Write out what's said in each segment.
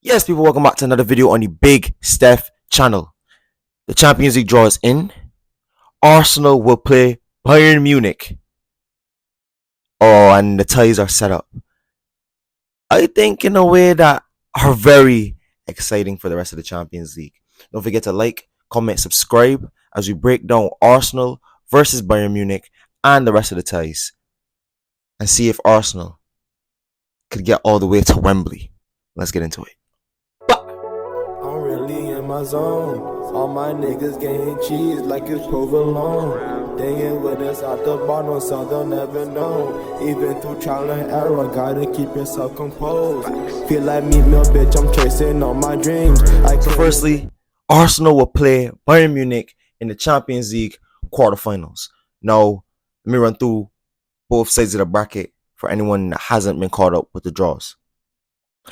Yes, people, welcome back to another video on the Big Steph channel. The Champions League draw is in. Arsenal will play Bayern Munich. Oh, and the ties are set up. I think in a way that are very exciting for the rest of the Champions League. Don't forget to like, comment, subscribe as we break down Arsenal versus Bayern Munich and the rest of the ties and see if Arsenal could get all the way to Wembley. Let's get into it. I'm really in my zone. All my niggas getting cheese like it's provolone. They ain't with us at the bottom, so they'll never know. Even through trial and error, gotta keep yourself composed. Feel like me, little bitch, I'm chasing all my dreams. So firstly, Arsenal will play Bayern Munich in the Champions League quarterfinals. Now, let me run through both sides of the bracket for anyone that hasn't been caught up with the draws.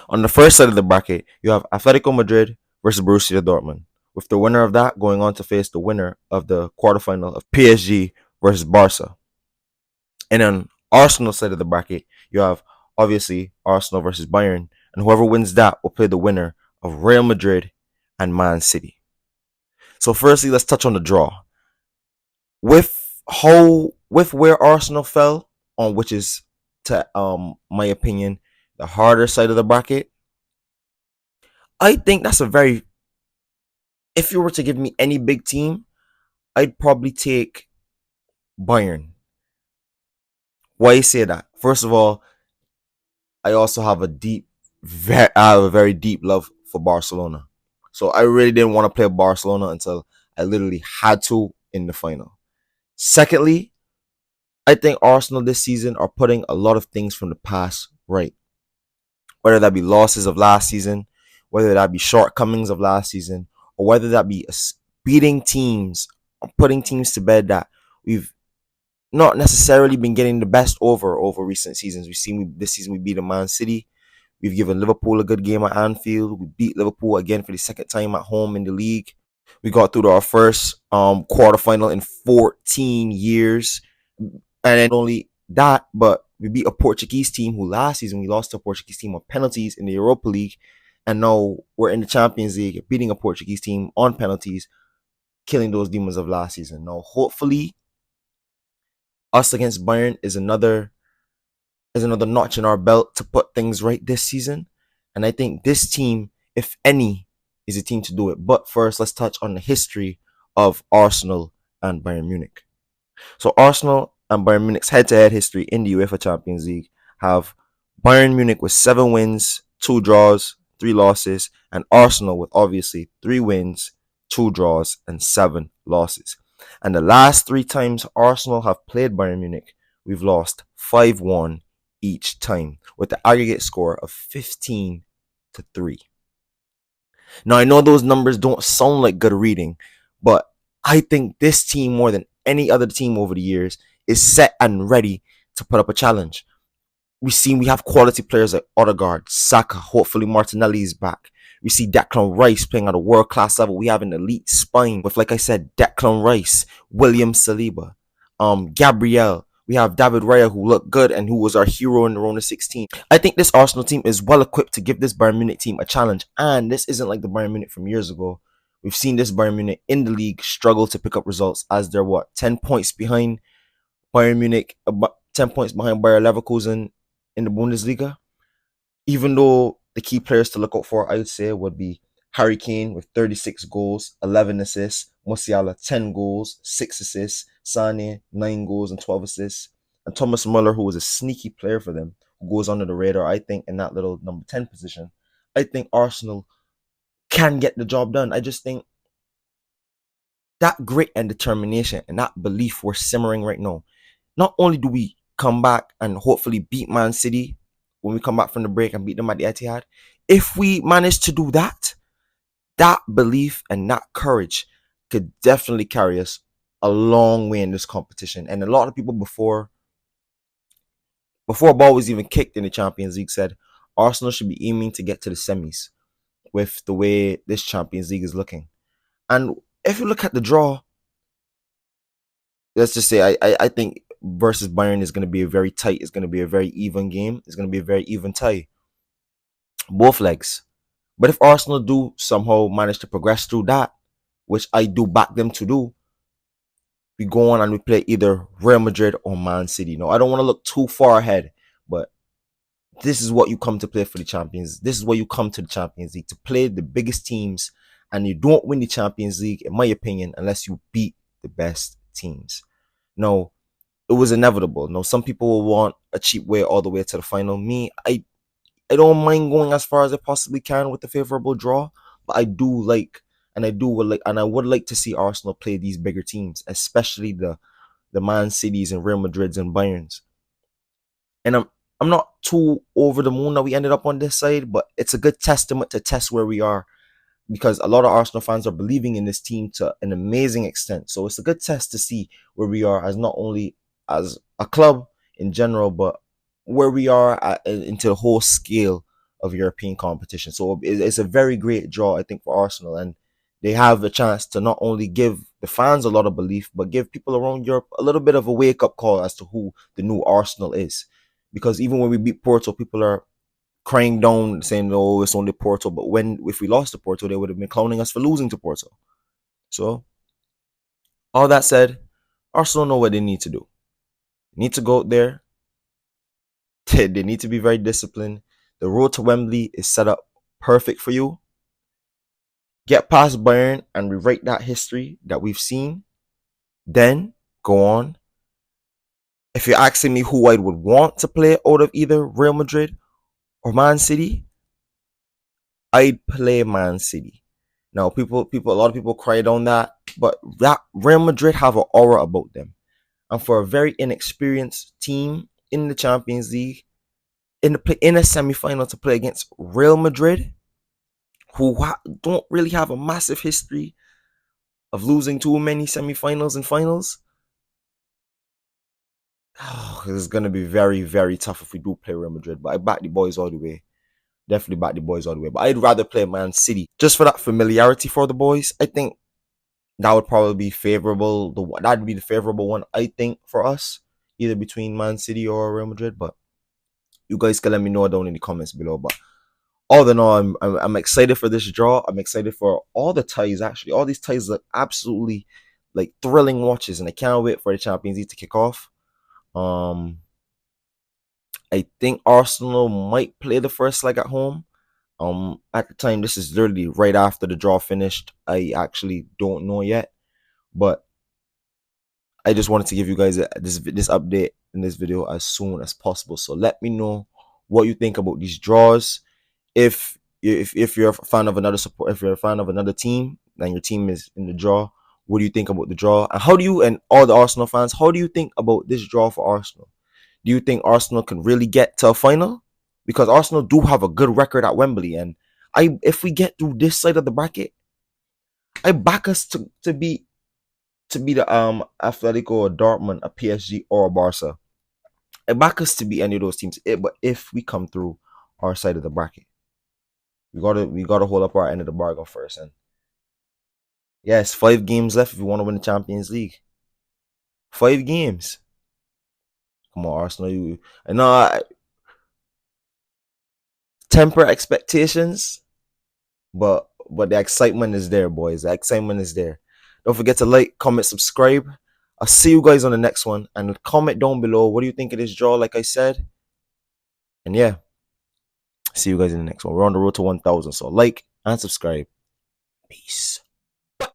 On the first side of the bracket, you have Atletico Madrid versus Borussia Dortmund, with the winner of that going on to face the winner of the quarterfinal of PSG versus Barca. And on Arsenal side of the bracket, you have obviously Arsenal versus Bayern, and whoever wins that will play the winner of Real Madrid and Man City. So firstly, let's touch on the draw. With where Arsenal fell on, which is to my opinion the harder side of the bracket, I think that's a very, if you were to give me any big team, I'd probably take Bayern. Why I say that? First of all, I also have I have a very deep love for Barcelona. So I really didn't want to play Barcelona until I literally had to in the final. Secondly, I think Arsenal this season are putting a lot of things from the past right. Whether that be losses of last season, whether that be shortcomings of last season, or whether that be beating teams, or putting teams to bed that we've not necessarily been getting the best over recent seasons. We've seen this season we beat a Man City. We've given Liverpool a good game at Anfield. We beat Liverpool again for the second time at home in the league. We got through to our first quarterfinal in 14 years. And then only that, but we beat a Portuguese team who last season we lost to a Portuguese team on penalties in the Europa League. And now we're in the Champions League, beating a Portuguese team on penalties, killing those demons of last season. Now, hopefully, us against Bayern is another notch in our belt to put things right this season. And I think this team, if any, is a team to do it. But first, let's touch on the history of Arsenal and Bayern Munich. So Arsenal and Bayern Munich's head-to-head history in the UEFA Champions League have Bayern Munich with 7 wins, 2 draws, 3 losses, and Arsenal with obviously 3 wins, 2 draws, and 7 losses. And the last 3 times Arsenal have played Bayern Munich, we've lost 5-1 each time, with the aggregate score of 15-3. Now, I know those numbers don't sound like good reading, but I think this team, more than any other team over the years, is set and ready to put up a challenge. We have quality players like Odegaard, Saka, hopefully Martinelli is back. We see Declan Rice playing at a world-class level. We have an elite spine with, like I said, Declan Rice, William Saliba, Gabriel. We have David Raya, who looked good and who was our hero in the round of 16. I think this Arsenal team is well equipped to give this Bayern Munich team a challenge. And this isn't like the Bayern Munich from years ago. We've seen this Bayern Munich in the league struggle to pick up results as they're 10 points behind Bayern Munich, 10 points behind Bayer Leverkusen in the Bundesliga. Even though the key players to look out for, I would say, would be Harry Kane with 36 goals, 11 assists, Musiala 10 goals, 6 assists, Sane 9 goals and 12 assists, and Thomas Muller, who was a sneaky player for them, who goes under the radar, I think, in that little number 10 position. I think Arsenal can get the job done. I just think that grit and determination and that belief we're simmering right now. Not only do we come back and hopefully beat Man City when we come back from the break and beat them at the Etihad, if we manage to do that, that belief and that courage could definitely carry us a long way in this competition. And a lot of people before a ball was even kicked in the Champions League said Arsenal should be aiming to get to the semis with the way this Champions League is looking. And if you look at the draw, let's just say I think versus Bayern is going to be a very tight, it's going to be a very even game, it's going to be a very even tie. Both legs. But if Arsenal do somehow manage to progress through that, which I do back them to do, we go on and we play either Real Madrid or Man City. No, I don't want to look too far ahead, but this is what you come to play for the Champions. This is what you come to the Champions League to play the biggest teams, and you don't win the Champions League, in my opinion, unless you beat the best teams. No, it was inevitable. No, some people will want a cheap way all the way to the final. Me, I don't mind going as far as I possibly can with the favorable draw, but I do like and I would like to see Arsenal play these bigger teams, especially the Man Cities and Real Madrids and Bayerns. And I'm not too over the moon that we ended up on this side, but it's a good testament to test where we are because a lot of Arsenal fans are believing in this team to an amazing extent. So it's a good test to see where we are as not only as a club in general, but where we are into the whole scale of European competition. So it's a very great draw, I think, for Arsenal, and they have a chance to not only give the fans a lot of belief, but give people around Europe a little bit of a wake up call as to who the new Arsenal is. Because even when we beat Porto, people are crying down, saying, "Oh, it's only Porto." But when if we lost to Porto, they would have been clowning us for losing to Porto. So all that said, Arsenal know what they need to do. They need to go out there. They need to be very disciplined. The road to Wembley is set up perfect for you. Get past Bayern and rewrite that history that we've seen. Then go on. If you're asking me who I would want to play out of either Real Madrid or Man City, I'd play Man City. Now, a lot of people cried on that, but that Real Madrid have an aura about them, and for a very inexperienced team in the Champions League, in a semi-final to play against Real Madrid, who don't really have a massive history of losing too many semi-finals and finals, it's gonna be very, very tough if we do play Real Madrid. But I back the boys all the way. Definitely back the boys all the way. But I'd rather play Man City just for that familiarity for the boys. I think that would probably be favorable. That'd be the favorable one, I think, for us, either between Man City or Real Madrid. But you guys can let me know down in the comments below. But all in all, I'm excited for this draw. I'm excited for all the ties. Actually, all these ties look absolutely like thrilling watches, and I can't wait for the Champions League to kick off. Um, I think Arsenal might play the first leg at home. At the time, this is literally right after the draw finished. I actually don't know yet, but I just wanted to give you guys this update in this video as soon as possible. So let me know what you think about these draws. If you're a fan of another support, if you're a fan of another team and your team is in the draw, what do you think about the draw? And how do you and all the Arsenal fans, how do you think about this draw for Arsenal? Do you think Arsenal can really get to a final? Because Arsenal do have a good record at Wembley, and if we get through this side of the bracket, I back us to be the Atletico or Dortmund, a PSG or a Barca. I back us to be any of those teams. But if we come through our side of the bracket, we gotta hold up our end of the bargain first. And yes, 5 games left if you want to win the Champions League. 5 games. Come on, Arsenal. I know. Temper expectations, but the excitement is there, boys. The excitement is there. Don't forget to like, comment, subscribe. I'll see you guys on the next one, and comment down below what do you think of this draw, like I said. And yeah, see you guys in the next one. We're on the road to 1,000, so like and subscribe. Peace.